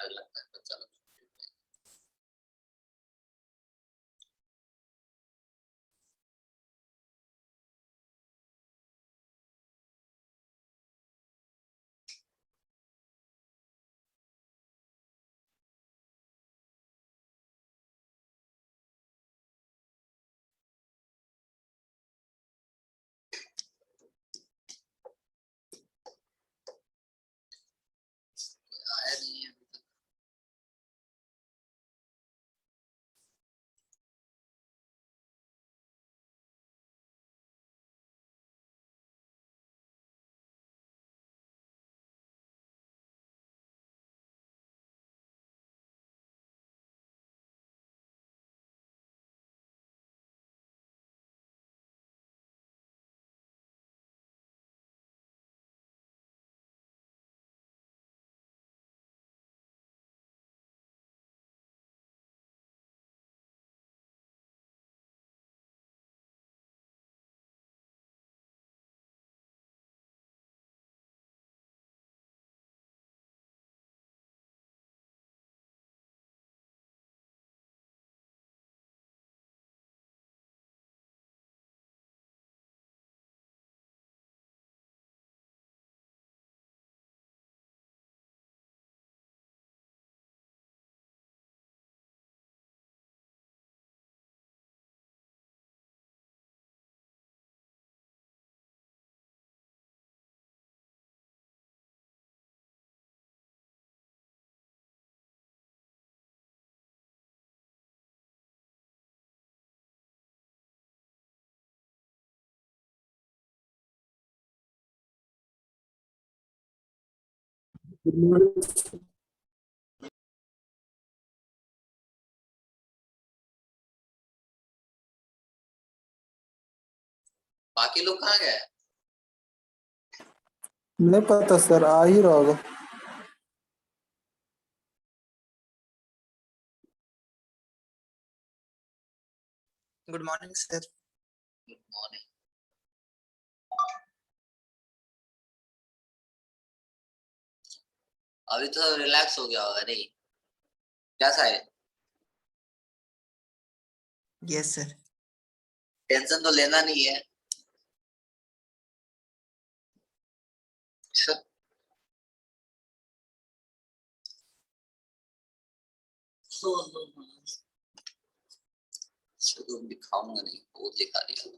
डर लगता है बच्चा लोग। आया नहीं है अभी तक। बाकी लोग कहाँ गए? नहीं पता सर, आ ही रहा होगा। Good morning sir. Good morning. अभी तो रिलैक्स हो गया होगा नहीं? कैसा है? Yes sir. टेंशन तो लेना नहीं है। तो दिखाऊंगा नहीं, बहुत दिखा दिया।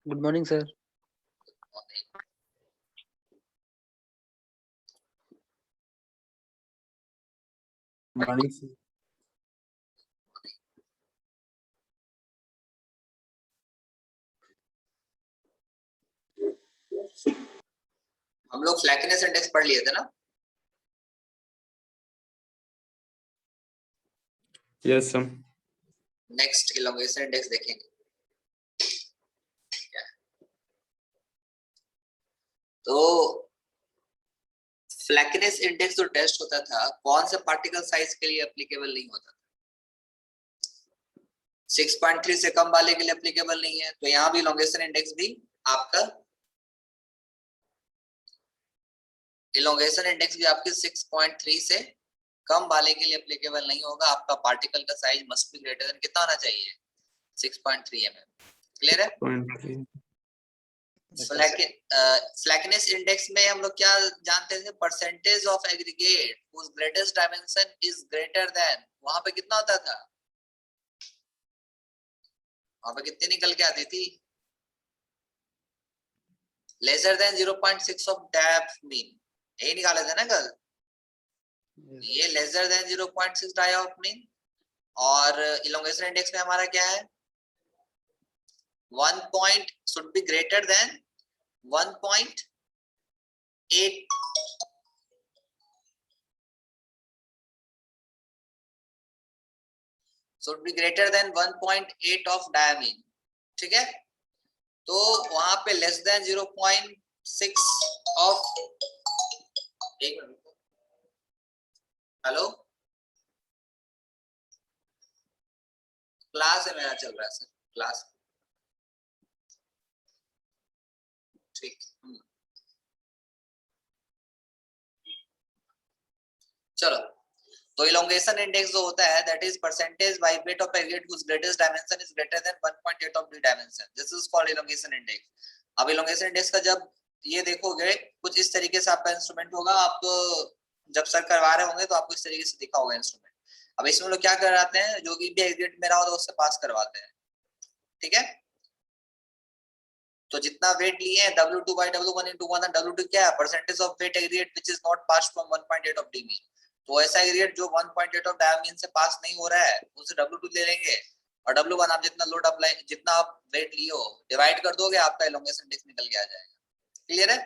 Good morning sir. Morning sir. हम लोग फ्लैकिनेस इंडेक्स पढ़ लिए थे ना? Yes sir. Next elongation index देखेंगे। तो फ्लैकिनेस इंडेक्स जो टेस्ट होता था, कौन से पार्टिकल साइज के लिए एप्लीकेबल नहीं होता था? 6.3 से कम वाले के लिए एप्लीकेबल नहीं है। तो यहाँ भी इलोंगेशन इंडेक्स भी आपका इलोंगेशन इंडेक्स भी आपके 6.3 से कम वाले के लिए एप्लीकेबल नहीं होगा। आपका पार्टिकल का size must be greater then कितना होना चाहिए? 6.3 mm। क्लियर है? 0.3। फ्लैकिनेस इंडेक्स में हम लोग क्या जानते थे? Percentage of aggregate whose greatest dimension is greater than, वहां पे कितना होता था? वहां पे कितनी निकल के आती थी? Lesser than 0.6 of depth mean, यही निकाले थे ना कल? ये lesser than 0.6 die of mean. और इलोंगेशन इंडेक्स में हमारा क्या है? 1 point should be greater than 1.8 should be greater than 1.8 of diameter. ठीक है, तो वहां पे लेस देन 0.6 ऑफ, एक मिनट, हेलो, क्लास है मेरा चल रहा है सर, क्लास, ठीक। चलो, तो इलोंगेशन इंडेक्स जो होता है that is percentage by weight of aggregate whose greatest dimension is greater than 1.8 of the dimension. This is called elongation index. अब elongation index का जब ये देखोगे कुछ इस तरीके से आपका इंस्ट्रूमेंट होगा, आप जब सर करवा रहे होंगे तो आपको इस तरीके से दिखा होगा इंस्ट्रूमेंट। अब इसमें लोग क्या कराते हैं, जो भी एग्रीगेट मेरा होता है उससे पास करवाते हैं, ठीक है। तो जितना वेट लिए हैं W2 by W1 into 1, W2 क्या है, percentage of weight aggregate which is not passed from 1.8 of D mean. तो ऐसा एग्रीगेट जो 1.8 ऑफ डायमीन से पास नहीं हो रहा है उसे W2 ले लेंगे, और W1 आप जितना लोड अप्लाई, जितना आप वेट लिए हो डिवाइड कर दोगे, आपका एलोंगेशन इंडेक्स निकल के आ जाएगा। क्लियर है,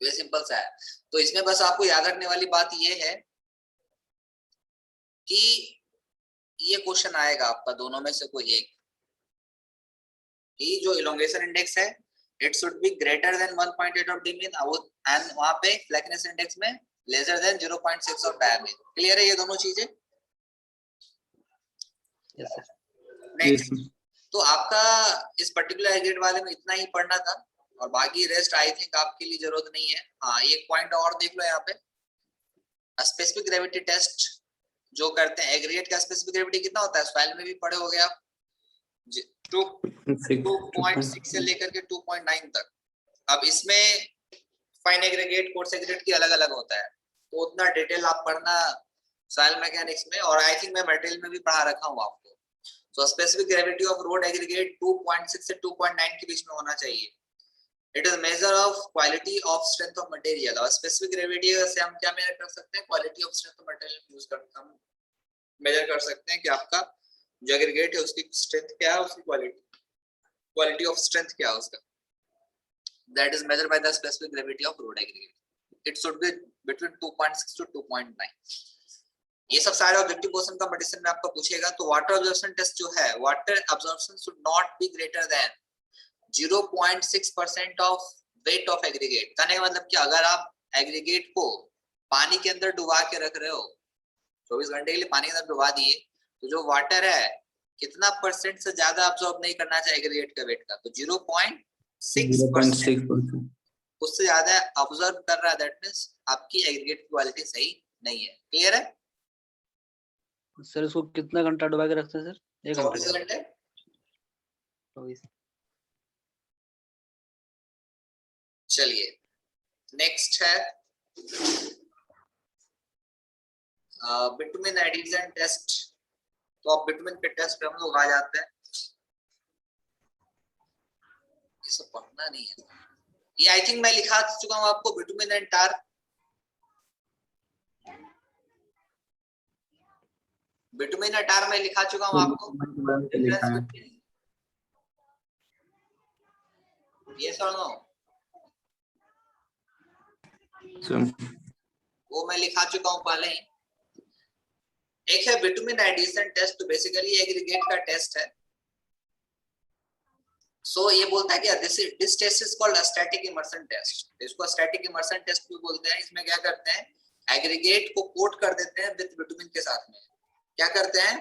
ये सिंपल सा है। तो इसमें बस आपको याद रखने वाली बात ये है कि ये क्वेश्चन आएगा आपका दोनों में से कोई एक, कि जो इलोंगेशन इंडेक्स है it should B greater then 1.8 of D mean, and वहां पे फ्लैकनेस इंडेक्स में laser than 0.6 of diameter. Clear है ये दोनों चीजें? Yes, sir. नेक्स्ट, तो आपका इस पर्टिकुलर एग्रीगेट वाले में इतना ही पढ़ना था, और बाकी रेस्ट आई थिंक आपके लिए जरूरत नहीं है। हाँ, एक पॉइंट और देख लो यहाँ पे, स्पेसिफिक ग्रेविटी टेस्ट जो करते हैं, एग्रीगेट का स्पेसिफिक ग्रेविटी कितना होता है, सॉइल में भी पढ़े होगे आप, 2.6 से लेकर के 2.9 तक। अब इसमें फाइन एग्रीगेट, कोर्स एग्रीगेट की अलग अलग होता है, तो उतना डिटेल आप पढ़ना सॉइल मैकेनिक्स में, और आई थिंक मैं मटेरियल में भी पढ़ा रखा हूँ आपको। तो specific gravity of road aggregate 2.6 से 2.9 के बीच में होना चाहिए। It is measure of quality of strength of material. और स्पेसिफिक ग्रेविटी से हम क्या मेजर कर सकते हैं, quality of strength of material use करके हम मेजर कर सकते हैं कि आपका जो एग्रीगेट है उसकी स्ट्रेंथ क्या है, उसकी क्वालिटी ऑफ स्ट्रेंथ क्या है उसका। That is measured by the specific gravity of road aggregate. It should be between 2.6 to 2.9। ये सब सारे ऑब्जेक्टिव क्वेश्चन कंपटीशन में आपको पूछेगा। तो वाटर अब्जॉर्प्शन टेस्ट जो है, water absorption should not be greater then 0.6% of weight of aggregate. कहने का मतलब कि अगर आप एग्रीगेट को पानी के अंदर डुबा के रख रहे हो, 24 घंटे के लिए पानी के अंदर डुबा दिए, तो जो वाटर है कितना परसेंट से ज्यादा अब्सॉर्ब नहीं करना चाहिए एग्रीगेट का वेट का, तो 0.6%। उससे ज्यादा अब्सॉर्ब कर रहा है, दैट मींस आपकी एग्रीगेट की क्वालिटी सही नहीं है। क्लियर है सर? इसको कितना घंटा डुबा के रखते हैं सर? 1 घंटा? 24 घंटे। 24। चलिए नेक्स्ट है बिटुमिन एडिशन टेस्ट। तो अब बिटुमिन के टेस्ट पे हम लोग आ जाते हैं। ये सब पढ़ना नहीं है, ये आई थिंक मैं लिखा चुका हूं आपको, bitumen and tar. Bitumen and tar में लिखा चुका हूं आपको। ये सुनो, वो मैं लिखा चुका हूं पहले ही। एक है बिटुमिन एडिशन टेस्ट, तो बेसिकली एग्रीगेट का टेस्ट है। सो ये बोलता है कि this test is called static immersion test. इसको स्टैटिक इमर्शन टेस्ट भी बोलते हैं। इसमें क्या करते हैं, एग्रीगेट को कोट कर देते हैं विद बिटुमिन के साथ में। क्या करते हैं,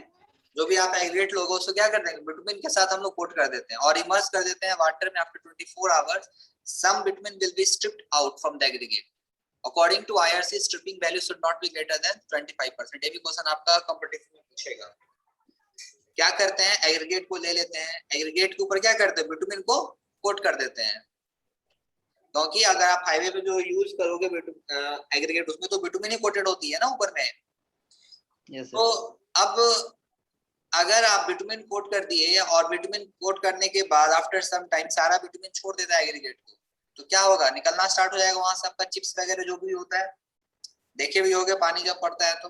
जो भी आप एग्रीगेट लोगों से क्या करते हैं, बिटुमिन के साथ हम लोग कोट कर देते हैं और इमर्स कर देते हैं वाटर में। After 24 hours some bitumen will be stripped out from the aggregate. According to IRC stripping value should not be greater than 25%। ये भी क्वेश्चन आपका कंपटीशन में पूछेगा। क्या करते हैं, एग्रीगेट को ले लेते हैं, एग्रीगेट के ऊपर क्या करते हैं, बिटुमिन को कोट कर देते हैं। क्योंकि अगर आप हाईवे पे जो यूज करोगे एग्रीगेट, उसमें तो बिटुमिन ही कोटेड होती है ना ऊपर में। Yes, sir. तो अब अगर आप बिटुमिन कोट कर दिए और बिटुमिन कोट करने के बाद आफ्टर सम टाइम सारा बिटुमिन छोड़ देता है एग्रीगेट को, तो क्या होगा, निकलना स्टार्ट हो जाएगा वहां से आपका चिप्स वगैरह जो भी होता है। देखे भी होगे पानी जब पड़ता है तो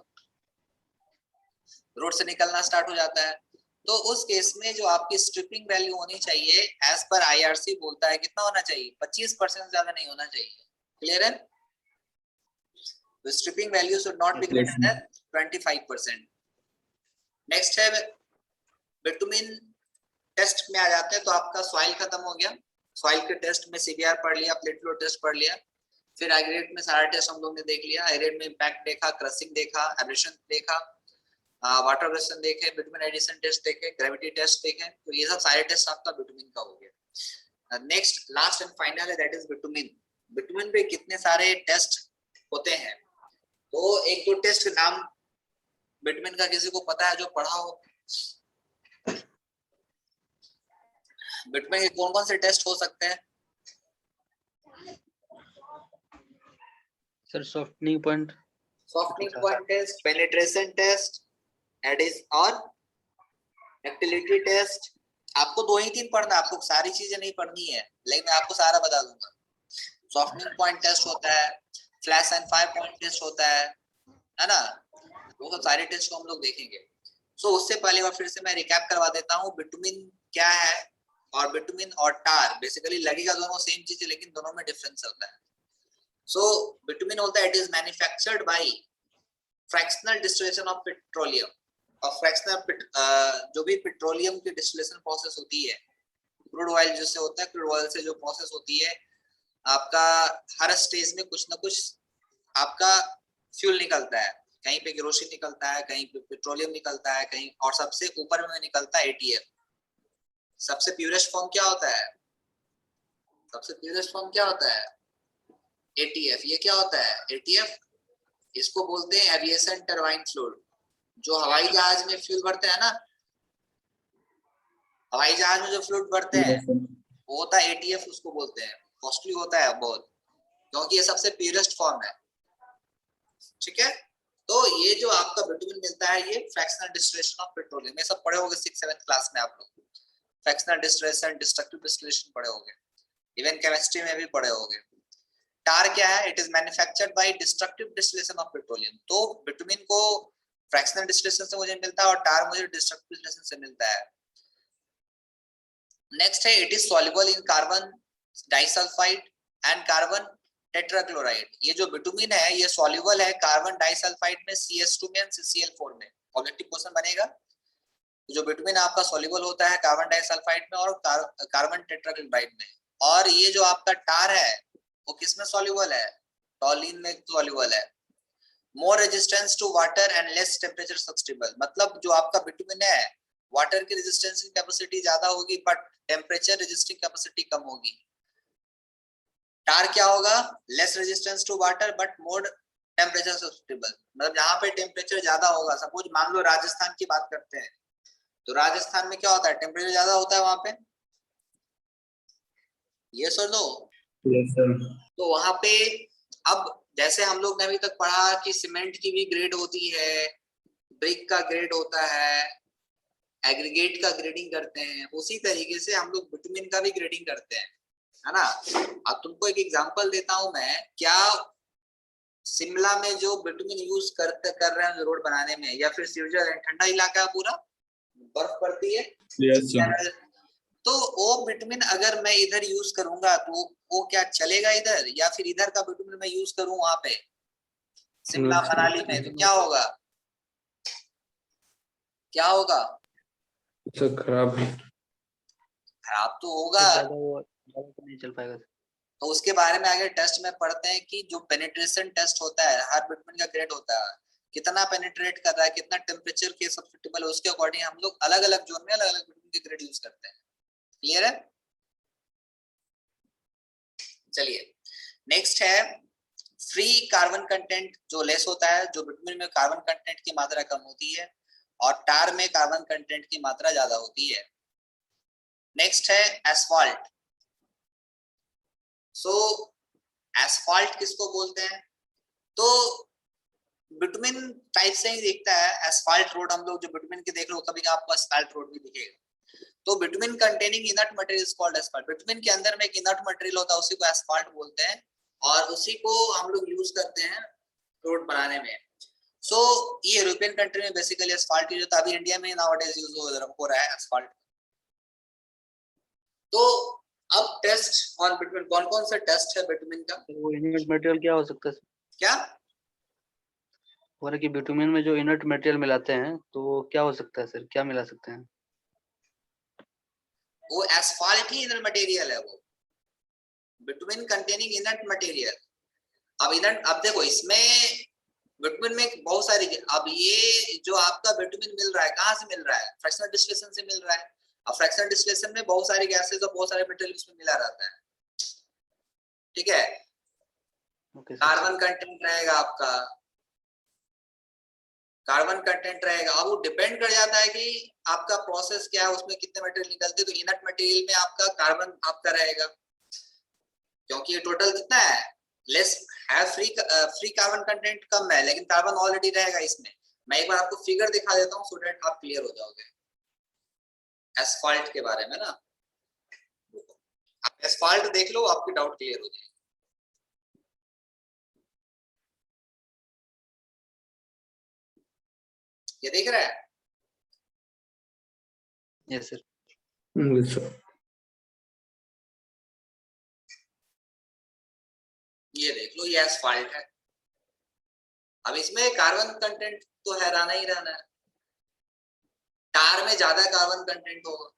रोड से निकलना स्टार्ट हो जाता है। तो उस केस में जो आपकी स्ट्रिपिंग वैल्यू होनी चाहिए एज पर आईआरसी बोलता है कितना होना चाहिए, 25% ज्यादा नहीं होना चाहिए। क्लियर है? The stripping value should not be greater than 25%. Next है बिटुमिन टेस्ट में आ जाते हैं। तो आपका सॉइल खत्म हो गया, सॉइल के टेस्ट में सीबीआर पढ़ लिया, प्लेट फ्लो टेस्ट पढ़ लिया, फिर एग्रीगेट में सारा टेस्ट हम लोग ने देख लिया। एग्रीगेट में इम्पैक्ट देखा, क्रशिंग देखा, एब्रेशन देखा, वाटर एब्रेशन देखे, बिटुमिन एडिशन टेस्ट देखे, ग्रेविटी टेस्ट देखे। तो ये सब सारे टेस्ट आपका बिटुमिन का हो गया। नेक्स्ट लास्ट एंड फाइनल है दैट इज बिटुमिन। बिटुमिन पे कितने सारे टेस्ट होते हैं, तो एक दो टेस्ट के नाम बिटुमिन का किसी को पता है जो पढ़ा हो? बिटुमिन के कौन कौन से टेस्ट हो सकते हैं? Sir softening point test, penetration test, और डक्टिलिटी टेस्ट। आपको 2 ही 3 पढ़ना, आपको सारी चीजें नहीं पढ़नी है, लेकिन मैं आपको सारा बता दूंगा। सॉफ्टनिंग पॉइंट टेस्ट होता है, flash and fire point test होता है ना? वो सब सारे टेस्ट को हम लोग देखेंगे। सो उससे पहले और फिर से मैं रिकैप करवा देता हूँ बिटुमिन क्या है। और बिटुमिन और टार बेसिकली लगेगा दोनों सेम चीज है, लेकिन दोनों में डिफरेंस होता है। सो बिटुमिन होता है it is manufactured by fractional distillation of petroleum. और फ्रैक्शनल जो भी पेट्रोलियम की डिस्टिलेशन प्रोसेस होती है, क्रूड ऑयल जिससे होता है, क्रूड ऑयल से जो प्रोसेस होती है, आपका हर स्टेज में कुछ ना कुछ आपका फ्यूल निकलता है। कहीं पे केरोसिन निकलता है, कहीं पे पेट्रोलियम निकलता है, कहीं और सबसे ऊपर में निकलता है एटीएफ। सबसे प्यूरेस्ट फॉर्म क्या होता है? सबसे प्यूरेस्ट फॉर्म क्या होता है? एटीएफ। ये क्या होता है एटीएफ? इसको बोलते हैं एविएशन टरबाइन फ्लूइड। जो हवाई जहाज में फ्यूल भरते हैं ना, हवाई जहाज में जो फ्लूइड भरते हैं वो होता है एटीएफ, उसको बोलते हैं। कॉस्टली होता है बहुत, क्योंकि ये सबसे प्यूरेस्ट फॉर्म है। ठीक है? तो ये जो आपका बिटुमिन मिलता है, ये फ्रैक्शनल डिस्टिलेशन ऑफ पेट्रोलियम, ये सब पढ़े होंगे 6th-7th क्लास में आप लोग। फ्रैक्शनल डिस्टिलेशन, डिस्ट्रक्टिव डिस्टिलेशन पढ़े होंगे, इवन केमिस्ट्री में भी पढ़े होंगे। टार क्या है? It is manufactured by destructive distillation of petroleum. तो बिटुमिन को फ्रैक्शनल डिस्टिलेशन से मुझे मिलता है और टार मुझे डिस्ट्रक्टिव डिस्टिलेशन से मिलता है। नेक्स्ट है it is soluble in carbon disulphide and carbon tetrachloride. ये जो बिटुमिन है ये सॉल्युबल है कार्बन डाइसल्फाइड में, CH2 में, CCl4 में। ऑब्जेक्टिव क्वेश्चन बनेगा। जो बिटुमिन आपका सॉल्युबल होता है कार्बन डाइसल्फाइड में और कार्बन टेट्राक्लोराइड में। और ये जो आपका टार है वो किसमें सॉल्युबल है? टॉलिन में सॉल्युबल है। More resistance to water and less temperature sustainable. मतलब जो आपका बिटुमिन है वाटर की रेजिस्टेंस की कैपेसिटी ज्यादा होगी बट टेम्परेचर रेजिस्टिंग कैपेसिटी कम होगी। टार क्या होगा? Less resistance to water but more temperature sustainable. मतलब जहां पे टेम्परेचर ज्यादा होगा, सपोज मान लो राजस्थान की बात करते हैं, तो राजस्थान में क्या होता है? टेम्परेचर ज्यादा होता है वहां पे। यस और नो? Yes sir. तो वहां पे अब जैसे हम लोग ने अभी तक पढ़ा कि सीमेंट की भी ग्रेड होती है, ब्रिक का ग्रेड होता है, एग्रीगेट का ग्रेडिंग करते हैं, उसी तरीके से हम लोग बिटुमिन का भी ग्रेडिंग करते हैं, है ना? अब तुमको एक एग्जांपल देता हूं मैं। क्या शिमला में जो बिटुमिन यूज कर रहे हैं रोड बनाने में, या फिर स्विट्जरलैंड ठंडा इलाका है पूरा, बर्फ पड़ती है, यस सर। तो वो बिटुमिन अगर मैं इधर यूज करूंगा तो वो क्या चलेगा इधर, या फिर इधर का बिटुमिन मैं यूज करूं वहां पे शिमला मनाली में, तो क्या होगा? क्या होगा? सर खराब है। खराब तो होगा। ज्यादा तो नहीं चल पाएगा। तो उसके बारे में आगे टेस्ट में पढ़ते हैं कि जो पेनिट्रेशन टेस्ट होता है, हर बिटुमिन का ग्रेड होता है, कितना पेनिट्रेट कर रहा है, कितना टेम्परेचर के सब्सिट्यूबल है, उसके अकॉर्डिंग हम लोग अलग अलग जोन में अलग अलग बिटुमिन के ग्रेड यूज करते हैं। क्लियर है? चलिए नेक्स्ट है फ्री कार्बन कंटेंट, जो लेस होता है, जो बिटुमिन में कार्बन कंटेंट की मात्रा कम होती है और टार में कार्बन कंटेंट की मात्रा ज्यादा होती है। नेक्स्ट है एस्फाल्ट। सो एस्फाल्ट किसको बोलते हैं? तो बिटुमिन टाइप से ही दिखता है एस्फाल्ट रोड। हम लोग जो बिटुमिन के देख लो कभी आपको एस्फाल्ट रोड भी दिखेगा। तो bitumen containing inert material is called asphalt. Bitumen के अंदर में एक इनर्ट मटेरियल होता है, उसी को एस्फाल्ट बोलते हैं और उसी को हम लोग यूज करते हैं रोड बनाने में। सो ये यूरोपियन कंट्री में बेसिकली एस्फाल्ट यूज होता है, अभी इंडिया में नाउअडेज यूज हो रहा है एस्फाल्ट। तो अब टेस्ट ऑन बिटुमेन, कौन कौन सा टेस्ट है बिटुमेन का? वो इनर्ट मटेरियल क्या हो सकता है? क्या हो रहा है कि बिटुमेन में जो इनर्ट मटेरियल मिलाते हैं तो वो क्या हो सकता है सर, क्या मिला सकते हैं? वो एस्फाल्ट ही इनर्ट मटेरियल है, वो बिटुमेन कंटेनिंग इनर्ट मटेरियल। अब देखो इसमें बिटुमेन में बहुत सारी, अब ये जो आपका बिटुमेन मिल रहा है कहाँ से मिल रहा है? फ्रैक्शनल डिस्टिलेशन से मिल रहा है। अब फ्रैक्शनल डिस्टिलेशन में बहुत सारी गैसेस और बहुत सारे मटेरियल उसमें मिला रहता है, ठीक है। Okay sir. कार्बन कंटेंट रहेगा आपका, कार्बन कंटेंट रहेगा। अब वो डिपेंड कर जाता है कि आपका प्रोसेस क्या है, उसमें कितने मटेरियल निकलते हैं। तो इनर्ट मटेरियल में आपका कार्बन आपका रहेगा, क्योंकि ये टोटल कितना है, लेस है, फ्री कार्बन कंटेंट कम है, लेकिन कार्बन ऑलरेडी रहेगा इसमें। मैं एक बार आपको फिगर दिखा देता हूँ सो दैट आप क्लियर हो जाओगे एस्फाल्ट के बारे में ना। आप एस्फाल्ट देख लो, आपकी डाउट क्लियर हो जाएगी। ये देख रहा है? Yes sir. Yes, sir. ये देख लो, ये एस्फाल्ट है। अब इसमें कार्बन कंटेंट तो है, रहना ही रहना है। टार में ज्यादा कार्बन कंटेंट होगा,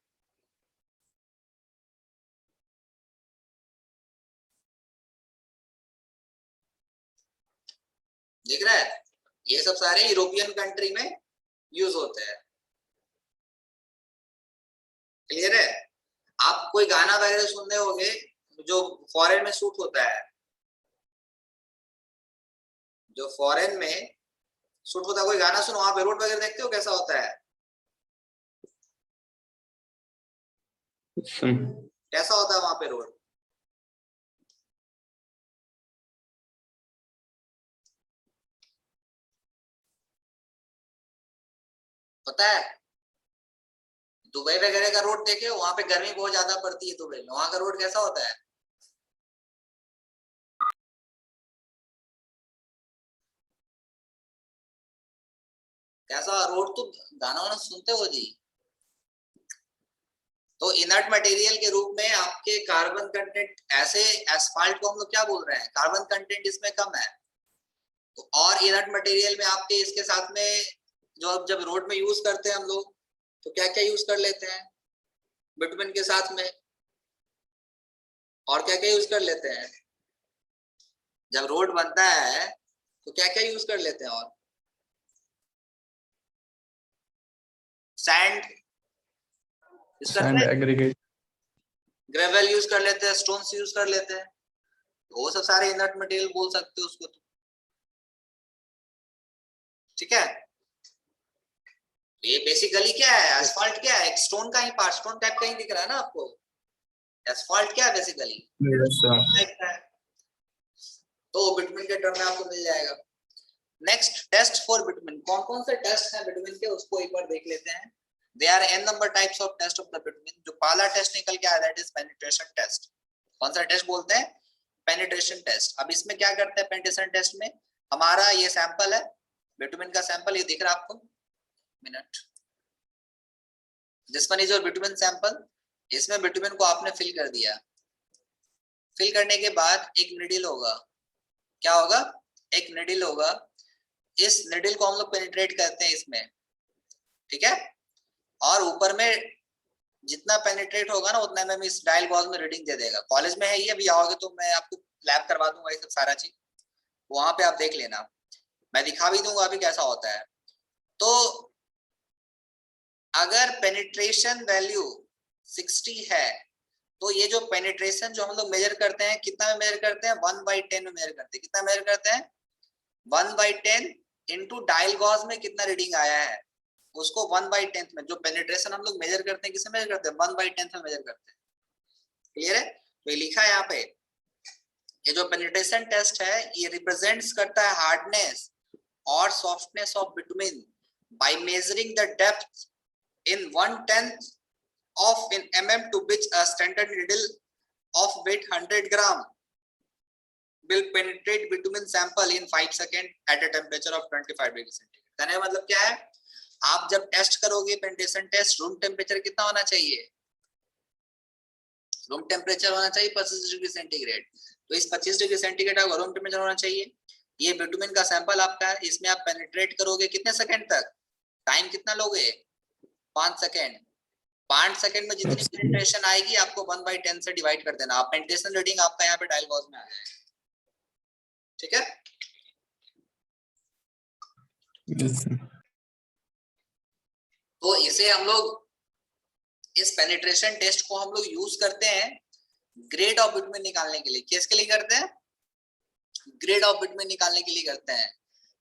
देख रहा है? ये सब सारे यूरोपियन कंट्री में यूज होते हैं, क्लियर है? आप कोई गाना वगैरह सुनने होंगे जो फॉरेन में शूट होता है, जो फॉरेन में शूट होता है, कोई गाना सुनो, वहां पे रोड वगैरह देखते हो कैसा होता है? Some. कैसा होता है वहां पे रोड? पता है? दुबई वगैरह का रोड देखे, वहां पे गर्मी बहुत ज्यादा पड़ती है दुबई में, वहां का रोड कैसा होता है? कैसा रोड? तो गाना वाना सुनते हो जी? तो इनर्ट मटेरियल के रूप में आपके कार्बन कंटेंट, ऐसे एस्फाल्ट को हम लोग क्या बोल रहे हैं, कार्बन कंटेंट इसमें कम है। तो और इनर्ट मटेरियल में आपके इसके साथ में जो अब जब रोड में यूज करते हैं हम लोग, तो क्या क्या यूज कर लेते हैं बिटुमेन के साथ में? और क्या क्या यूज कर लेते हैं जब रोड बनता है, तो क्या क्या यूज कर लेते हैं? और सैंड यूज करते Sand हैं, aggregate. ग्रेवल यूज कर लेते हैं, स्टोन्स यूज कर लेते हैं। वो सब सारे इनर्ट मटेरियल बोल सकते हो उसको, तो ठीक है। ये बेसिकली क्या है, एस्फाल्ट क्या है, एक स्टोन का ही पार्ट, स्टोन टाइप का ही दिख रहा है ना आपको। एस्फाल्ट क्या है बेसिकली, Yes, sir. टाइप का है। तो बिटुमेन के टर्म में आपको मिल जाएगा। Next, test for bitumen. कौन कौन से टेस्ट हैं बिटुमेन के, उसको एक बार देख लेते हैं। There are n number types of test of the bitumen। जो पहला टेस्ट निकल के आया, that is penetration test। कौन सा टेस्ट बोलते हैं? Penetration test. अब इसमें क्या करते हैं पेनिट्रेशन टेस्ट में, हमारा ये सैंपल है बिटुमेन का सैंपल, ये दिख रहा है आपको, minute, this one is your bitumen sample. इसमें बिटुमेन को आपने फिल कर दिया। फिल करने के बाद एक निडिल होगा, क्या होगा? एक निडिल होगा। इस निडिल को हम लोग पेनिट्रेट करते हैं इसमें, ठीक है। और ऊपर में जितना पेनिट्रेट होगा ना, उतना में इस डायल गॉज में रीडिंग दे देगा। कॉलेज में है ये, अभी आओगे तो मैं आपको लैब करवा दूंगा ये सब सारा चीज, वहां पे आप देख लेना, मैं दिखा भी दूंगा अभी कैसा होता है। तो अगर पेनिट्रेशन वैल्यू 60 है, तो ये जो पेनिट्रेशन जो हम लोग मेजर करते हैं, कितना में मेजर करते हैं? 1/10 में मेजर करते हैं। कितना मेजर करते हैं? 1/10 इंटू डायल गॉज में कितना रीडिंग आया है, उसको 1/10 में, जो पेनिट्रेशन हम लोग मेजर करते हैं, किसे मेजर करते हैं? 1/10 में मेजर करते हैं। क्लियर है? तो ये लिखा है यहाँ पे, ये जो पेनिट्रेशन टेस्ट है, ये रिप्रेजेंट्स करता है हार्डनेस और softness of bitumen by measuring the depth in 1/10 of in mm to which a standard needle of weight 100 gram will penetrate bitumen sample in 5 seconds at a temperature of 25 degree centigrade. कहने का मतलब क्या है, आप जब test करोगे penetration test, room temperature कितना होना चाहिए, रूम टेम्परेचर होना चाहिए 25 डिग्री सेंटीग्रेड। तो इस 25 डिग्री सेंटीग्रेड का रूम टेम्परेचर होना चाहिए। ये बिटुमिन का सैंपल आपका है, इसमें आप पेनिट्रेट करोगे कितने सेकंड तक, टाइम कितना लोगे, 5 सेकंड। 5 सेकंड में जितनी पेनिट्रेशन आएगी आपको 1/10 से डिवाइड कर देना, आप पेनिट्रेशन रीडिंग आपका यहाँ पे डायल बॉक्स में आ जाएगा। ठीक है, Yes, sir. तो इसे हम लोग, इस पेनिट्रेशन टेस्ट को हम लोग यूज करते हैं ग्रेड ऑफ बिटुमिन निकालने के लिए। किसके लिए करते हैं, ग्रेड ऑफ बिटुमिन निकालने के लिए करते हैं।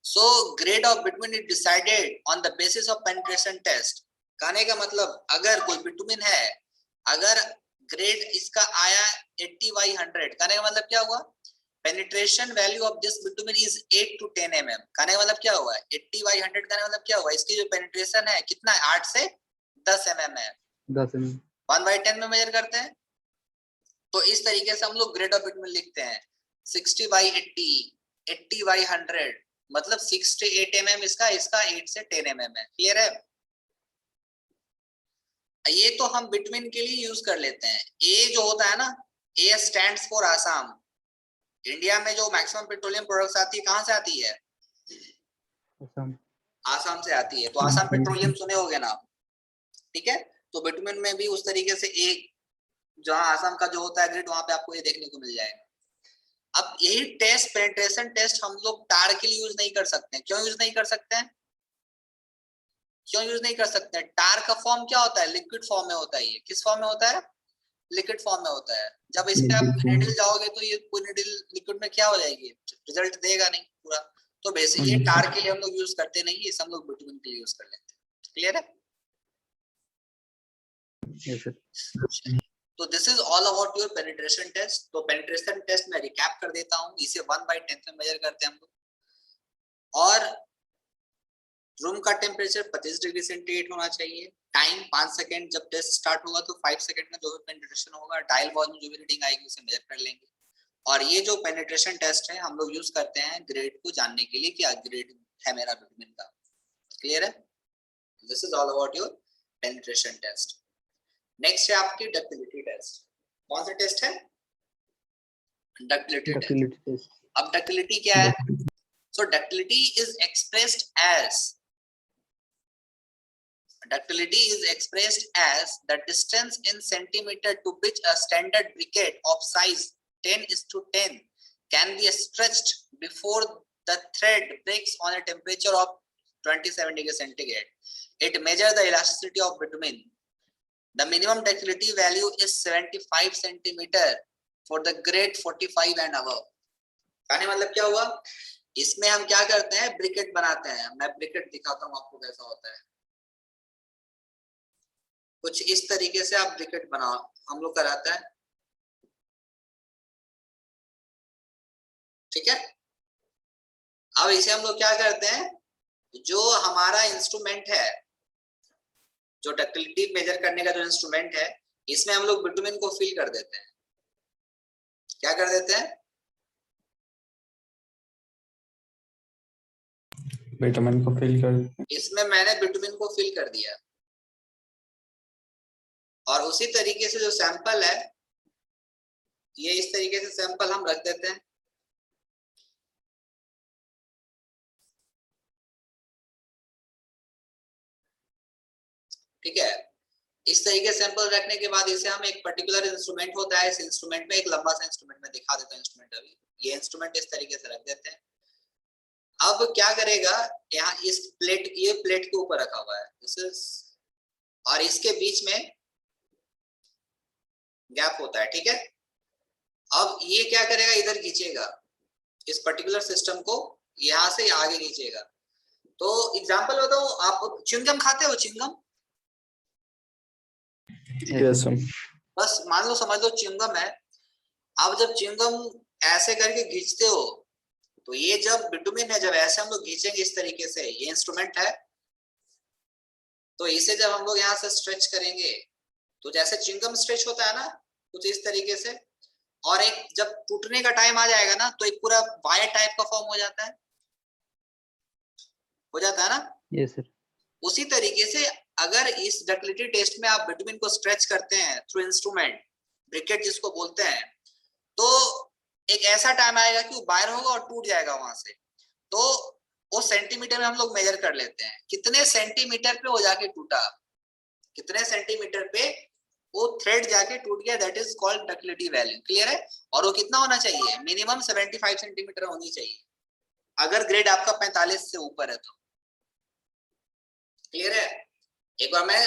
So grade of bitumen is decided on the basis of penetration test. कहने का मतलब अगर कोई बिटुमिन है, अगर ग्रेड इसका आया 80/100, कहने का मतलब क्या हुआ, penetration value of this bitumen is 8 to 10 mm। कहने का मतलब क्या हुआ, 80/100 कहने का मतलब क्या हुआ, इसकी जो पेनिट्रेशन है कितना है, 8 से 10 mm है। 10 mm 1/10 में मेजर करते हैं। तो इस तरीके से हम लोग ग्रेड ऑफ बिटुमिन लिखते हैं 60/80, 80/100, मतलब 6 से 8 mm इसका 8 से 10 mm है। क्लियर है, ये तो हम बिटुमिन के लिए यूज कर लेते हैं। ए जो होता है ना, ए स्टैंड्स फॉर आसाम। इंडिया में जो मैक्सिमम पेट्रोलियम प्रोडक्ट्स आती है कहां से आती है, आसाम से आती है। तो आसाम पेट्रोलियम सुने होगे ना, ठीक है। तो बिटुमिन में भी उस तरीके से एक जहां आसाम का जो होता है ग्रेड, वहां पे आपको ये देखने को मिल जाएगा। अब यही टेस्ट, पेनिट्रेशन टेस्ट हम लोग टार के लिए यूज नहीं कर सकते। क्यों यूज नहीं कर सकते हैं, क्यों यूज नहीं कर सकते हैं? टार का फॉर्म क्या होता है, लिक्विड फॉर्म में होता है। ये किस फॉर्म में होता है, लिक्विड फॉर्म में होता है। जब इस पे आप नीडल जाओगे तो ये पूरी नीडल लिक्विड में क्या हो जाएगी, रिजल्ट देगा नहीं पूरा। तो बेसिकली टार के लिए हम लोग यूज करते नहीं, इसे हम लोग बिटुमिन के लिए यूज कर लेते हैं। क्लियर है, Yes, sir. तो this is all about your penetration test. तो पेनिट्रेशन टेस्ट में रिकैप कर देता हूं, इसे 1/10 में मेजर करते हैं हम लोग। और रूम का टेम्परेचर 25 डिग्री सेंटीग्रेड होना चाहिए। टाइम 5 सेकंड, जब टेस्ट स्टार्ट होगा तो 5 सेकंड में जो भी पेनिट्रेशन होगा डायल बॉल में जो भी रीडिंग आएगी उसे मेजर कर लेंगे। और ये जो पेनिट्रेशन टेस्ट है हम लोग यूज करते हैं ग्रेड को जानने के लिए कि ग्रेड है मेरा बिटुमिन का। क्लियर है, this is all about your penetration test. Next है आपकी डक्टिलिटी टेस्ट। कौन सा टेस्ट है, डक्टिलिटी टेस्ट। अब डक्टिलिटी क्या है, so ductility is expressed as, ductility is expressed as the distance in centimeter to which a standard briquette of size 10:10 can be stretched before the thread breaks on a temperature of 27 degrees centigrade. It measures the elasticity of bitumen. The minimum ductility value is 75 centimeter for the grade 45 and above. कहने मतलब क्या हुआ, इसमें हम क्या करते हैं, briquette बनाते हैं। मैं ब्रिकेट दिखाता हूँ आपको कैसा होता है। कुछ इस तरीके से आप ब्रिकेट बनाओ, हम लोग कराते हैं। ठीक है, अब इसे हम लोग क्या करते हैं, जो हमारा इंस्ट्रूमेंट है, जो डक्टिलिटी मेजर करने का जो इंस्ट्रूमेंट है, इसमें हम लोग बिटुमिन को फिल कर देते हैं। क्या कर देते हैं, बिटुमिन को फिल कर देते हैं। इसमें मैंने बिटुमिन को फिल कर दिया। और उसी तरीके से जो सैंपल है, ये इस तरीके से सैंपल हम रख देते हैं। ठीक है, इस तरीके से सैंपल रखने के बाद इसे हम एक पर्टिकुलर इंस्ट्रूमेंट होता है, इस इंस्ट्रूमेंट में, एक लंबा सा इंस्ट्रूमेंट में दिखा देता हूं इंस्ट्रूमेंट। अभी ये इंस्ट्रूमेंट इस तरीके से रख देते हैं। अब क्या करेगा, यहाँ इस प्लेट, ये प्लेट के ऊपर रखा हुआ है, दिस इज, और इसके बीच में गैप होता है। ठीक है, अब ये क्या करेगा, इधर खींचेगा, इस पर्टिकुलर सिस्टम को यहां से आगे खींचेगा। तो एग्जांपल बताओ, आप च्युइंगम खाते हो, च्युइंगम? Yes, sir. बस मान लो, समझ लो च्युइंगम है। अब जब च्युइंगम ऐसे करके खींचते हो, तो ये जब बिटुमिन है, जब ऐसे हम लोग खींचेंगे इस तरीके से, ये इंस्ट्रूमेंट है, तो इसे जब हम लोग यहाँ से स्ट्रेच करेंगे, तो जैसे च्युइंगम स्ट्रेच होता है ना, कुछ इस तरीके से, और एक जब टूटने का टाइम आ जाएगा ना तो एक पूरा वायर टाइप का फॉर्म हो जाता है ना। Yes sir. उसी तरीके से अगर इस डक्टिलिटी टेस्ट में आप बिटुमिन को स्ट्रेच करते हैं थ्रू इंस्ट्रूमेंट, ब्रिकेट जिसको बोलते हैं, तो एक ऐसा टाइम आएगा कि वो बाहर होगा और टूट जाएगा वहां से। तो वो सेंटीमीटर में हम लोग मेजर कर लेते हैं, कितने सेंटीमीटर पे वो जाके टूटा, कितने सेंटीमीटर पे वो थ्रेड जाके टूट गया, that is called ductility value. Clear है? और वो कितना होना चाहिए? मिनिमम 75 सेंटीमीटर होनी चाहिए, अगर ग्रेड आपका 45 से ऊपर है तो। क्लियर है? एक बार मैं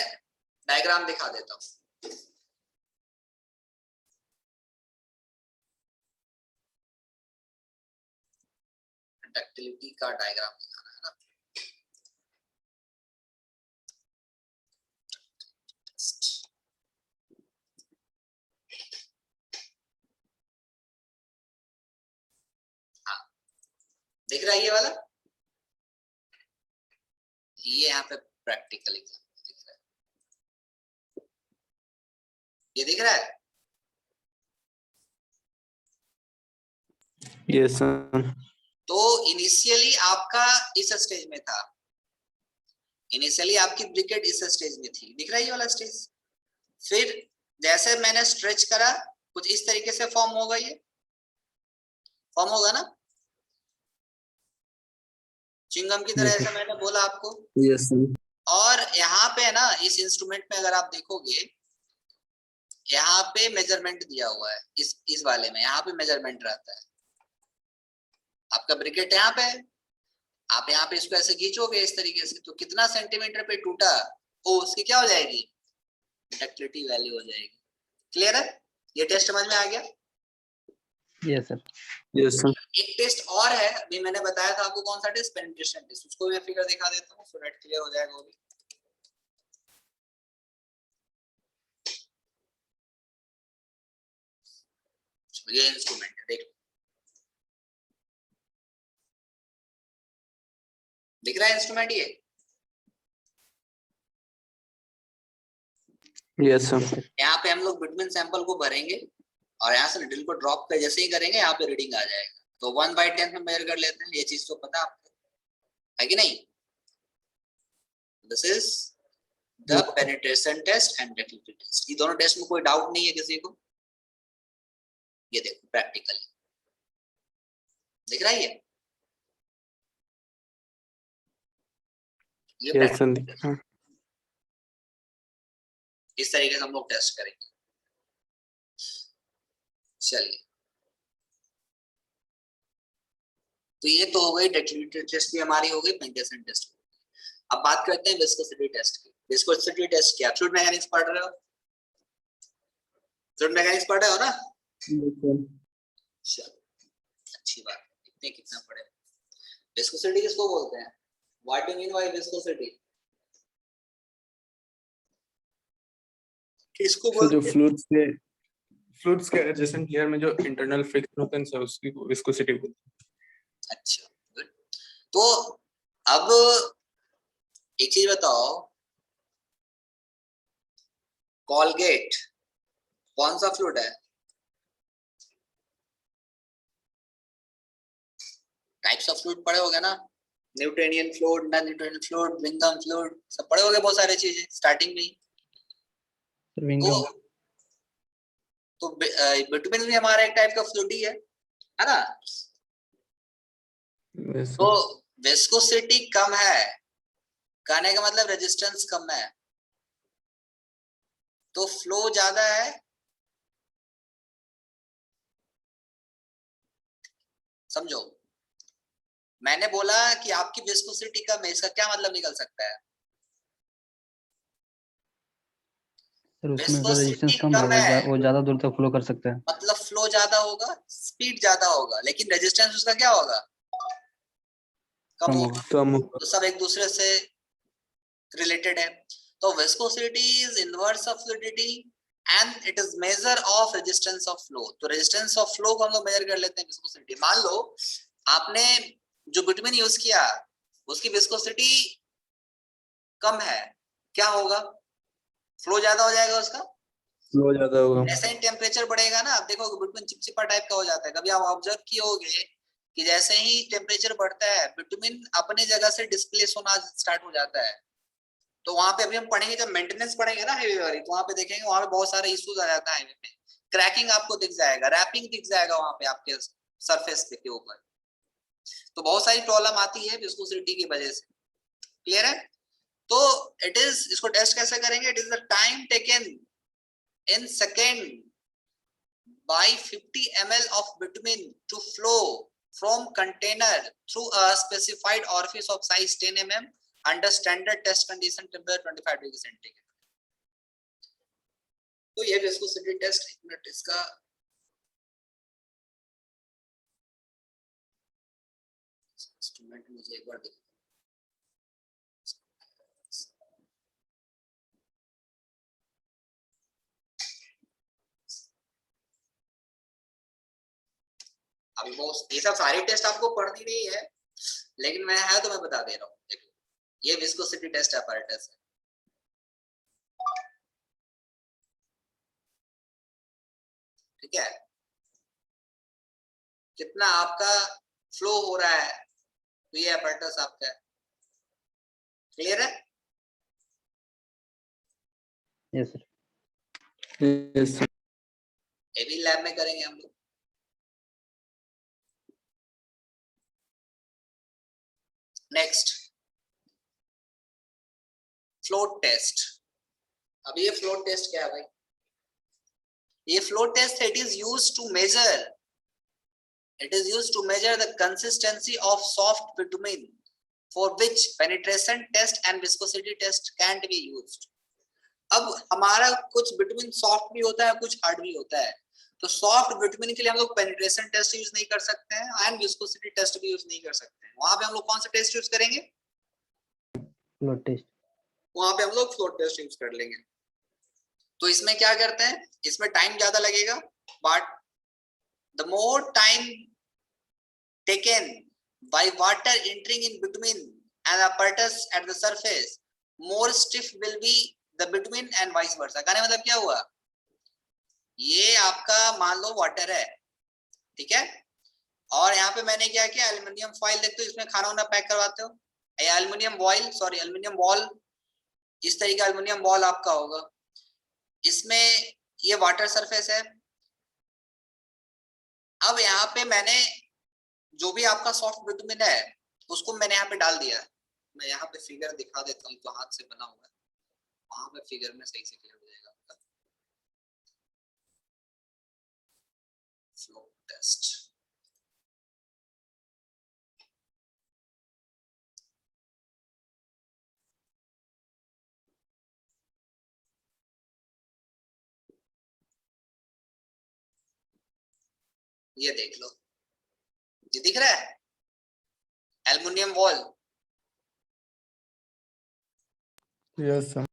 डायग्राम दिखा देता हूं। डक्टिलिटी का डायग्राम दिखाना है ना। हाँ, दिख रहा है ये वाला? ये यहाँ पे प्रैक्टिकल एग्जाम्पल दिख रहा है, ये दिख रहा है? Yes sir. तो इनिशियली आपका इस स्टेज में था, इनिशियली आपकी ब्रिकेट इस स्टेज में थी, दिख रहा है ये वाला स्टेज। फिर जैसे मैंने स्ट्रेच करा कुछ इस तरीके से फॉर्म होगा, ये फॉर्म होगा ना चिंगम की तरह, ऐसा मैंने बोला आपको। Yes sir. और यहाँ पे ना इस इंस्ट्रूमेंट में अगर आप देखोगे, यहाँ पे मेजरमेंट दिया हुआ है, इस वाले में यहाँ पे मेजरमेंट रहता है। आपका ब्रिकेट यहाँ पे है, आप यहाँ पे इसको ऐसे खींचोगे इस तरीके से, तो कितना सेंटीमीटर पे टूटा वो उसकी क्या हो जाएगी? डक्टिलिटी वैल्यू हो जाएगी। क्लियर है? ये टेस्ट समझ में आ गया? Yes sir. Yes sir. एक टेस्ट और है, अभी मैंने बताया था आपको, कौन सा टेस्ट? Penetration test. उसको मैं फिगर दिखा देता हूँ, सो दैट क्लियर हो जाएगा वो भी। ये इंस्ट्रूमेंट है, देख दिख रहा है इंस्ट्रूमेंट ये? Yes sir. यहाँ पे हम लोग बिटवीन सैंपल को भरेंगे और यहाँ से निडल को ड्रॉप कर जैसे ही करेंगे यहाँ पे रीडिंग आ जाएगा। तो 1/10 में मेजर कर लेते हैं, ये चीज तो पता आपको है कि नहीं? This is the penetration test and ductility test. ये दोनों टेस्ट में कोई डाउट नहीं है किसी को? ये देखो प्रैक्टिकली दिख रहा है ये? Yes sir. इस तरीके से हम लोग टेस्ट करेंगे। चलिए, तो ये तो हो गई डक्टिलिटी टेस्ट भी हमारी हो गई, पेनिट्रेशन टेस्ट। अब बात करते हैं विस्कोसिटी टेस्ट की। विस्कोसिटी टेस्ट क्या? फ्लूइड मैकेनिक्स पढ़ रहे हो? फ्लूइड मैकेनिक्स पढ़ रहे हो ना? चलो अच्छी बात है, इतने कितना पढ़े। विस्कोसिटी किसको बोलते हैं? What do you mean by viscosity? किसको जो बोलते हैं? फ्लूइड्स के एडजेसेंट लेयर में जो इंटरनल फ्रिक्शन होता है सर, उसकी विस्कोसिटी बोलते हैं। अच्छा गुड। तो अब एक चीज बताओ, कोलगेट कौन सा फ्लूइड है? टाइप्स ऑफ फ्लूइड पढ़े होगे ना, Newtonian fluid, non Newtonian fluid, विंगम फ्लूइड, सब पढ़े होगे बहुत सारे चीजें स्टार्टिंग में ही। तो बिटुमिन भी हमारा एक टाइप का फ्लूइड ही है ना? यस तो सर। विस्कोसिटी कम है, कहने का मतलब रेजिस्टेंस कम है, तो फ्लो ज्यादा है। समझो, मैंने बोला कि आपकी विस्कोसिटी कम है, इसका क्या मतलब निकल सकता है? सर उसमें अगर रेजिस्टेंस विस्कोसिटी कम कम है है वो ज्यादा दूर तक फ्लो कर सकता है। मतलब फ्लो ज्यादा होगा, स्पीड ज्यादा होगा, लेकिन रेजिस्टेंस उसका क्या होगा? कम होगा। कम तो सब एक दूसरे से रिलेटेड है। तो viscosity is inverse of fluidity and it is measure of resistance of flow. तो रेजिस्टेंस ऑफ फ्लो को हम लोग मेजर कर लेते हैं विस्कोसिटी। मान लो आपने जो बिटुमिन यूज किया उसकी विस्कोसिटी कम है, क्या होगा? फ्लो ज्यादा हो जाएगा उसका, फ्लो ज्यादा होगा। जैसे ही टेम्परेचर बढ़ेगा ना, आप देखोगे बिटुमिन चिपचिपा टाइप का हो जाता है। कभी आप ऑब्जर्व किए होगे कि जैसे ही टेम्परेचर बढ़ता है बिटुमिन अपने जगह से डिस्प्लेस होना स्टार्ट हो जाता है। तो वहां पे अभी हम पढ़ेंगे, जब मेंटेनेंस पढ़ेंगे ना हाईवे वाली, तो वहां पे देखेंगे वहां पे बहुत सारे इश्यूज आ जाता है हाईवे में। क्रैकिंग आपको दिख जाएगा, रैपिंग दिख जाएगा वहां पे आपके सरफेस के ऊपर। तो बहुत सारी प्रॉब्लम आती है विस्कोसिटी की वजह से। क्लियर है? तो इट इज, इसको टेस्ट कैसे करेंगे? It is the time taken in second by 50 ml of bitumen to flow from container through a specified orifice of size 10 mm under standard test condition temperature 25 degree centigrade. तो ये viscosity test, एक minute इसका instrument मुझे एक बार दिखाओ। अभी वो ये सब सारी टेस्ट आपको पढ़नी नहीं है, लेकिन मैं है तो मैं बता दे रहा हूँ। देखो, ये विस्कोसिटी टेस्ट apparatus है। ठीक है, कितना आपका फ्लो हो रहा है, तो ये apparatus आपका है। क्लियर है? Yes sir. यस ये भी लैब में करेंगे हम लोग। Next, float test. अब ये फ्लोट टेस्ट क्या है भाई? ये float test it is used to measure, it is used to measure the consistency of soft bitumen for which penetration test and viscosity test can't be used. अब हमारा कुछ bitumen soft भी होता है, कुछ हार्ड भी होता है। तो सॉफ्ट बिटुमिन के लिए हम लोग पेनिट्रेशन टेस्ट यूज नहीं कर सकते हैं एंड विस्कोसिटी टेस्ट भी यूज नहीं कर सकते हैं। वहां पे हम लोग कौन सा टेस्ट यूज करेंगे? Float test. वहां पे हम लोग फ्लोट टेस्ट यूज कर लेंगे। तो इसमें क्या करते हैं, इसमें टाइम ज्यादा लगेगा, but the more time taken by water entering in bitumen and apparatus at the surface, more stiff will be the bitumen and vice versa. कहने मतलब क्या हुआ? ये आपका मान लो वाटर है, ठीक है, और यहाँ पे मैंने क्या किया, एल्युमिनियम फॉइल देखते हो, इसमें खाना वाना पैक करवाते हो, aluminium boil, sorry aluminium ball, इस तरीके का एल्युमिनियम बॉल आपका होगा। इसमें ये वाटर सरफेस है। अब यहाँ पे मैंने जो भी आपका सॉफ्ट बिटुमिन है उसको मैंने यहाँ पे डाल दिया। मैं यहाँ पे फिगर दिखा देता हूँ, तो हाथ से बना हुआ है, वहां पे फिगर में सही से क्लियर हो जाएगा आपका। फ्लो टेस्ट, ये देख लो, ये दिख रहा है एल्युमिनियम वॉल। Yes sir.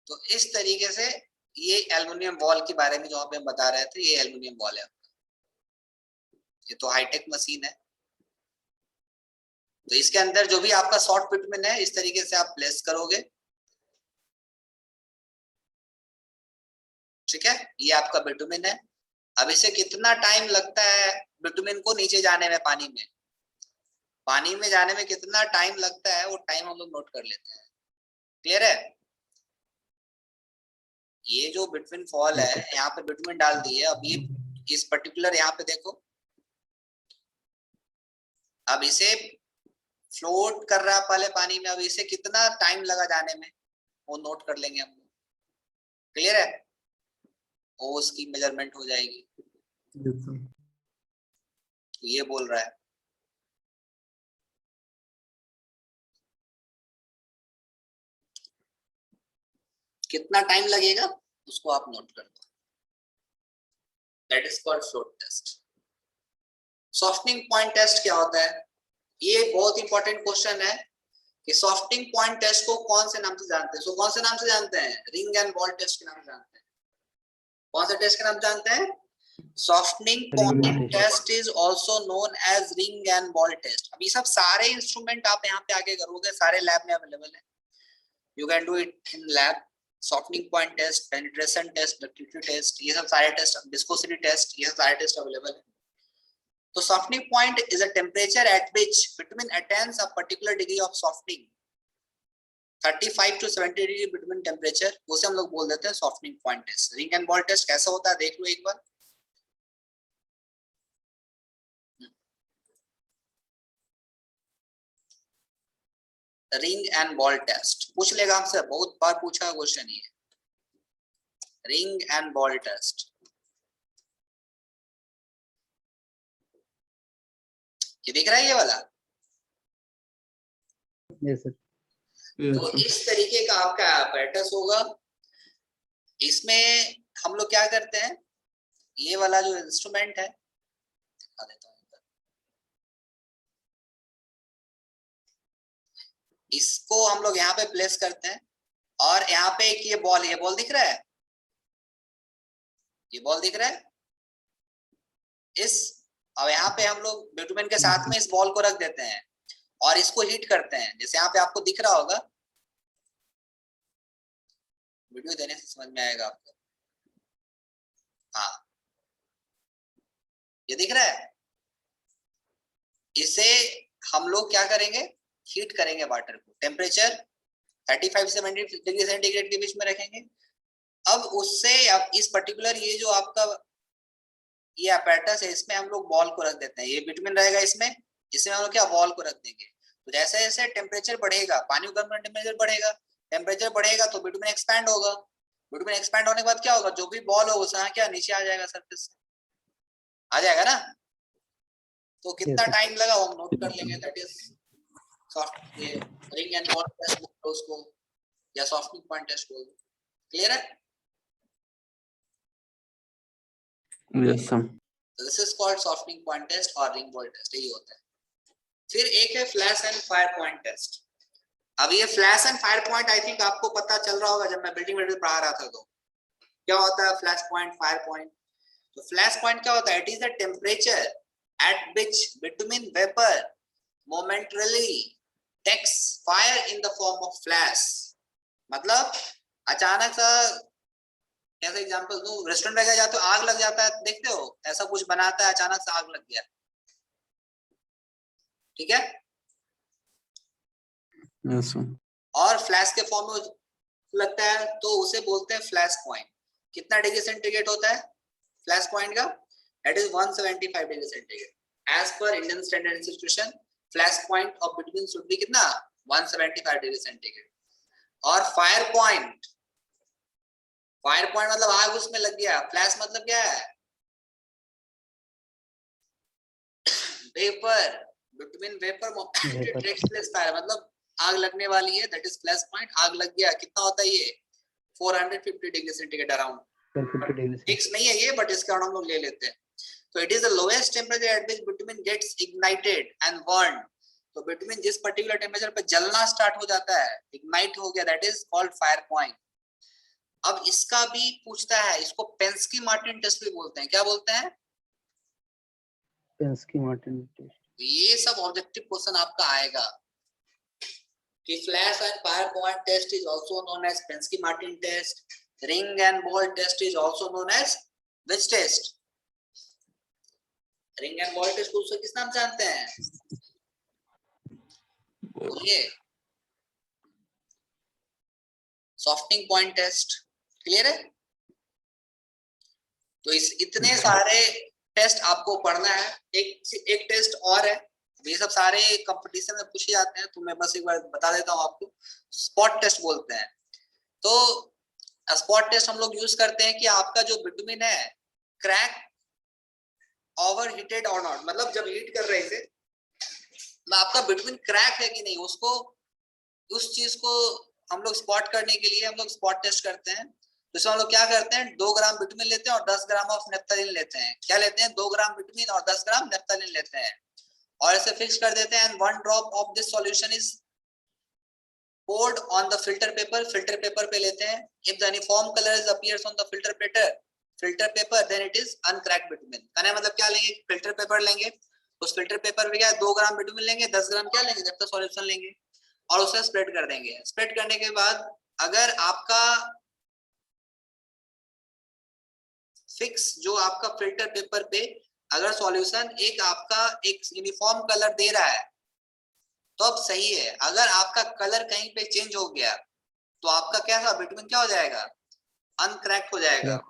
तो इस तरीके से ये एल्युमिनियम वॉल के बारे में जो आप बता रहे थे, ये एल्युमिनियम वॉल है आपका। ये तो हाईटेक मशीन है। तो इसके अंदर जो भी आपका सॉफ्ट बिटुमिन है इस तरीके से आप प्लेस करोगे। ठीक है, ये आपका बिटुमिन है। अब इसे कितना टाइम लगता है बिटुमिन को नीचे जाने में, पानी में जाने में कितना टाइम लगता है, वो टाइम हम लोग नोट कर लेते हैं। क्लियर है? ये जो बिटुमिन फॉल है, यहाँ पे बिटुमिन डाल दी है। अब ये इस पर्टिकुलर यहाँ पे देखो, अब इसे फ्लोट कर रहा है पहले पानी में, अब इसे कितना टाइम लगा जाने में वो नोट कर लेंगे हम लोग। क्लियर है? वो उसकी मेजरमेंट हो जाएगी। तो ये बोल रहा है कितना टाइम लगेगा, उसको आप नोट कर दो। That is called float test. Softening point test क्या होता है? ये बहुत इंपॉर्टेंट क्वेश्चन है कि सॉफ्टनिंग पॉइंट टेस्ट को कौन से नाम से जानते हैं? कौन से नाम से जानते हैं? रिंग एंड बॉल टेस्ट के नाम से जानते हैं। कौन से टेस्ट के नाम जानते हैं? Softening Ring point test. Test is also known as ring and ball test. अब ये सब सारे इंस्ट्रूमेंट आप यहाँ पे आके करोगे, सारे लैब में अवेलेबल है, you can do it in lab. Softening point test, penetration test, ductility test, ये सब सारे टेस्ट, विस्कोसिटी टेस्ट, ये सब सारे टेस्ट अवेलेबल है। तो softening point is a temperature at which bitumen attains a particular degree of softening, 35 to 70 degree between temperature, उसे हम लोग बोल देते हैं softening point test. Ring and ball test कैसा होता है देख लो एक बार। रिंग एंड बॉल टेस्ट पूछ लेगा हमसे, बहुत बार पूछा क्वेश्चन ये, रिंग एंड बॉल टेस्ट। ये दिख रहा है ये वाला? Yes, sir. तो इस तरीके का आपका apparatus होगा। इसमें हम लोग क्या करते हैं, ये वाला जो इंस्ट्रूमेंट है दिखा देता हूं, इसको हम लोग यहाँ पे प्लेस करते हैं और यहाँ पे एक ये बॉल दिख रहा है, ये बॉल दिख रहा है इस, अब यहाँ पे हम लोग बिटुमेन के साथ में इस बॉल को रख देते हैं और इसको हीट करते हैं। जैसे यहाँ पे आपको दिख रहा होगा, वीडियो देने से समझ में आएगा आपको। हाँ ये दिख रहा है, इसे हम लोग क्या करेंगे, हीट करेंगे वाटर को, टेम्परेचर 35 से 70 डिग्री सेंटीग्रेड के बीच में रखेंगे। अब उससे अब इस पर्टिकुलर ये जो आपका ये अपैरेटस है, इसमें हम लोग बॉल को रख देते हैं, ये बिटुमेन रहेगा इसमें, इसमें हम लोग क्या बॉल को रख देंगे। तो जैसे जैसे टेम्परेचर बढ़ेगा, पानी को गर्म करने टेम्परेचर बढ़ेगा, टेम्परेचर बढ़ेगा तो बिटुमेन एक्सपैंड होगा, बिटुमेन एक्सपैंड होने के बाद क्या होगा, जो भी बॉल होगा उसका क्या नीचे आ जाएगा, सरफेस से आ जाएगा ना। तो कितना टाइम लगा वो हम नोट कर लेंगे, दैट इज सॉफ्ट ये रिंग एंड बॉल टेस्ट बोल उसको, या सॉफ्टनिंग पॉइंट टेस्ट बोल। क्लियर है? Yes, sir. This is called softening point test और रिंग बॉल टेस्ट, यही होता है। फिर एक है flash and fire point test. अब ये flash and fire point I think आपको पता चल रहा होगा, जब मैं बिल्डिंग मटेरियल पढ़ा रहा था तो क्या होता है फ्लैश पॉइंट, फायर पॉइंट। तो फ्लैश पॉइंट क्या होता है, it is the temperature at which bitumen vapour momentarily takes fire in the form of flash. मतलब अचानक सा, कैसे एग्जांपल दूं, रेस्टोरेंट में जाते हो आग लग जाता है, देखते हो ऐसा कुछ बनाता है, अचानक से आग लग गया, ठीक है। Yes, sir. और फ्लैश के फॉर्म में लगता है तो उसे बोलते हैं फ्लैश पॉइंट। कितना डिग्री सेंटीग्रेड होता है फ्लैश पॉइंट का, that is 175 degree centigrade. As per Indian standard institution flash point of bitumen should be कितना, 175 डिग्री सेंटीग्रेड। और फायर पॉइंट, फायर पॉइंट मतलब आग उसमें लग गया, फ्लैश मतलब क्या है, vapour, bitumen vapour takes place fire, मतलब आग लगने वाली है, दैट इज फ्लैश पॉइंट। आग लग गया, कितना होता है ये 450 degree centigrade around, 450 degree fix नहीं है ये, बट इसका हम लोग ले लेते हैं। तो it is the lowest temperature at which bitumen gets ignited and burn. तो बिटुमेन जिस पर्टिकुलर टेम्परेचर पे जलना स्टार्ट हो जाता है, इग्नाइट हो गया, that is called fire point. अब इसका भी पूछता है, इसको पेंस्की मार्टिन टेस्ट भी बोलते हैं। क्या बोलते हैं? Pensky Martin test. ये सब ऑब्जेक्टिव क्वेश्चन आपका आएगा कि flash and fire point test is also known as Pensky Martin test, ring and ball test is also known as which test, ring and ball test को किस नाम से जानते हैं, बोलिए, सॉफ्टनिंग पॉइंट टेस्ट। क्लियर है? तो इस इतने सारे टेस्ट आपको पढ़ना है। एक टेस्ट और है, ये सब सारे कंपटीशन में पूछे जाते हैं, तो मैं बस एक बार बता देता हूँ आपको, स्पॉट टेस्ट बोलते हैं। तो स्पॉट टेस्ट हम लोग यूज करते हैं कि आपका जो बिटुमेन है क्रैक ओवर हीटेड और नॉट, मतलब जब हीट कर रहे थे तो आपका बिटुमेन क्रैक है कि नहीं, उसको उस चीज को हम लोग स्पॉट करने के लिए हम लोग स्पॉट टेस्ट करते हैं। तो इसमें हम लोग क्या करते हैं, 2 ग्राम बिटुमेन लेते हैं और 10 ग्राम ऑफ नेफ्थलीन लेते हैं। क्या लेते हैं, 2 ग्राम बिटुमेन और 10 ग्राम नेफ्थलीन लेते हैं और इसे फिक्स कर देते हैं। And 1 drop of this solution is poured on the filter paper, filter paper पे लेते हैं। If the uniform color appears on the filter paper, filter paper then it is uncracked bitumen. कहने मतलब क्या लेंगे, फिल्टर पेपर लेंगे, उस filter paper पे क्या 2 ग्राम बिटुमिन लेंगे, 10 ग्राम क्या लेंगे जब तक सॉल्यूशन लेंगे और उसे स्प्रेड कर देंगे। स्प्रेड करने के बाद अगर आपका फिक्स जो आपका फिल्टर पेपर पे अगर सॉल्यूशन एक आपका एक यूनिफॉर्म कलर दे रहा है तो अब सही है। अगर आपका कलर कहीं पे चेंज हो गया तो आपका क्या था बिटुमिन क्या हो जाएगा, अनक्रैक्ड हो जाएगा।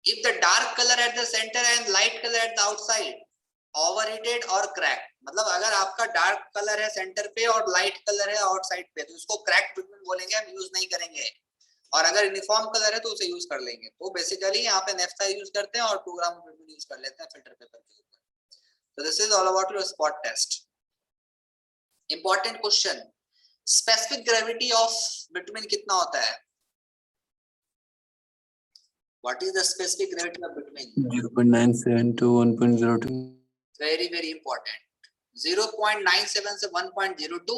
If the dark color at the center and light color at the outside overheated or cracked, मतलब अगर आपका डार्क कलर है सेंटर पे और लाइट कलर है आउटसाइड पे तो उसको क्रैक्ड बिटुमिन बोलेंगे, हम यूज नहीं करेंगे। और अगर यूनिफॉर्म कलर है तो उसे यूज कर लेंगे। तो बेसिकली यहाँ पे नेफ्था यूज करते हैं और 2 ग्राम बिटुमिन यूज कर लेते हैं फिल्टर पेपर के ऊपर। तो this is all about your spot test. Important question, specific gravity of bitumen कितना होता है? What is the specific gravity of bitumen? 0.97 to 1.02. Very important. 0.97 से 1.02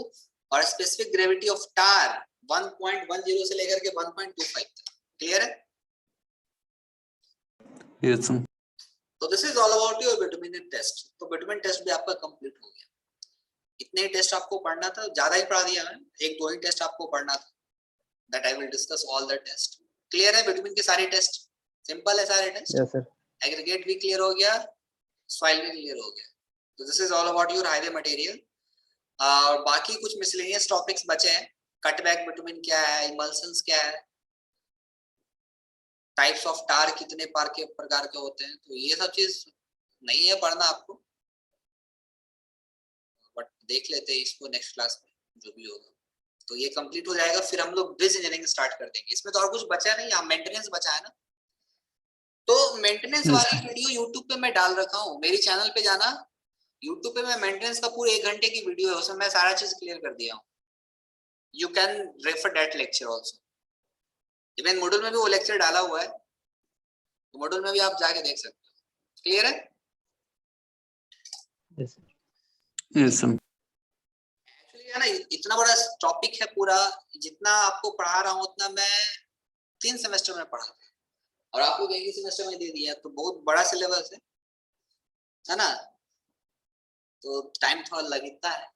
और स्पेसिफिक ग्रेविटी ऑफ टार 1.10 से लेकर के 1.25 तक। क्लियर है? Yes, sir. तो this is all about your bitumen test. तो बिटुमिन टेस्ट भी आपका कंप्लीट हो गया। इतने ही टेस्ट आपको पढ़ना था, ज्यादा ही पढ़ा दिया मैंने, 1-2 ही टेस्ट आपको पढ़ना था। That I will discuss all the test. Clear है बिटुमिन के सारे टेस्ट? सिंपल है सारे टेस्ट। Yes sir. एग्रीगेट भी क्लियर हो गया, सॉइल भी क्लियर हो गया। तो this is all about your highway material. और बाकी कुछ मिसलेनियस टॉपिक्स बचे हैं। कटबैक बिटुमिन क्या है, इमल्शंस क्या है, टाइप्स ऑफ टार कितने प्रकार के होते हैं, तो ये सब चीज नहीं है पढ़ना आपको, बट देख लेते हैं इसको नेक्स्ट क्लास में जो भी होगा। तो ये कंप्लीट हो जाएगा, फिर हम लोग ब्रिज इंजीनियरिंग स्टार्ट कर देंगे। इसमें तो और कुछ बचा नहीं, यहाँ मेंटेनेंस बचा है ना। तो मेंटेनेंस वाली वीडियो यूट्यूब पे मैं डाल रखा हूँ, मेरी चैनल पे जाना, यूट्यूब पे मैं मेंटेनेंस का पूरे 1 घंटे की वीडियो है, उसमें मैं सारा चीज क्लियर कर दिया हूँ। You can refer that lecture also. Even module में भी वो लेक्चर डाला हुआ है, तो मॉड्यूल में भी आप जाके देख सकते हो। क्लियर है? Yes Yes, sir. एक्चुअली है ना, इतना बड़ा टॉपिक है पूरा, जितना आपको पढ़ा रहा हूँ उतना मैं 3 सेमेस्टर में पढ़ा था और आप लोग 1 ही सेमेस्टर में दे दिया, तो बहुत बड़ा सिलेबस है ना, तो टाइम थोड़ा लगता है।